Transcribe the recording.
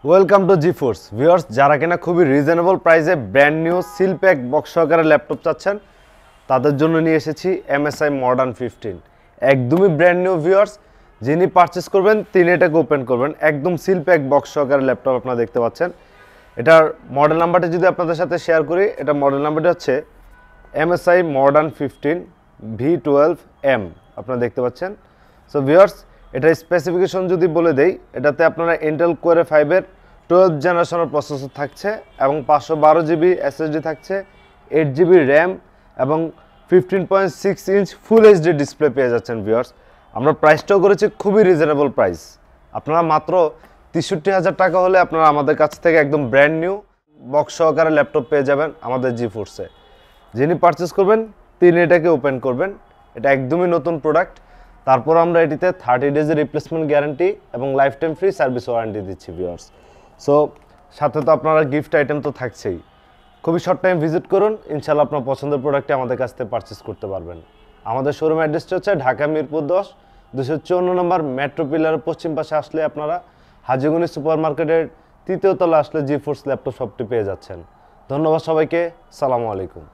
Welcome to GeForce viewers. যারা কিনা খুবই রিজনেবল প্রাইসে brand new seal pack box সহকারে ল্যাপটপ চাচ্ছেন তাদের জন্য নিয়ে এসেছি MSI মডার্ন 15। একদমই ব্র্যান্ড নিউ ভিউয়ার্স। যিনি পারচেস করবেন তিনি এটাকে ওপেন করবেন, একদম সিল প্যাক বক্স সহকারে ল্যাপটপ আপনারা দেখতে পাচ্ছেন। এটার মডেল নাম্বারটা যদি আপনাদের সাথে শেয়ার করি, এটা মডেল নাম্বারটা হচ্ছে MSI মডার্ন 15 V12M আপনারা দেখতে পাচ্ছেন। সো ভিউয়ার্স, এটার স্পেসিফিকেশন যদি বলে দেই, এটাতে আপনারা ইন্টেল কোর 5-এর 12 জেনারেশনের প্রসেসর থাকছে এবং 512 জিবি SSD থাকছে, 8 জিবি র্যাম এবং 15.6 ইঞ্চ ফুল এইচডি ডিসপ্লে পেয়ে যাচ্ছেন ভিউয়ার্স। আমরা প্রাইসটাও করেছি খুবই রিজনেবল প্রাইস। আপনারা মাত্র 63,000 টাকা হলে আপনারা আমাদের কাছ থেকে একদম ব্র্যান্ড নিউ বক্স সহকারে ল্যাপটপ পেয়ে যাবেন আমাদের জিফোর্সে। যিনি পারচেস করবেন তিনি এটাকে ওপেন করবেন। এটা একদমই নতুন প্রোডাক্ট। তারপর আমরা এটিতে 30 ডেজের রিপ্লেসমেন্ট গ্যারান্টি এবং life time free service warranty দিচ্ছি ভিউয়ার্স। সো সাথে তো আপনারা গিফট আইটেম তো থাকছেই। খুবই শর্ট টাইম ভিজিট করুন, ইনশাল্লাহ আপনার পছন্দের প্রোডাক্টটি আমাদের কাছ থেকে পারচেস করতে পারবেন। আমাদের শোরুম অ্যাড্রেসটা হচ্ছে ঢাকা মিরপুর 10 254 নম্বর মেট্রো পিলারের পশ্চিম পাশে আসলে আপনারা হাজীগঞ্জ সুপার মার্কেটের 3য় তলা আসলে জিফোর্স ল্যাপটপ শপটি পেয়ে যাচ্ছেন। ধন্যবাদ সবাইকে, সালামু আলাইকুম।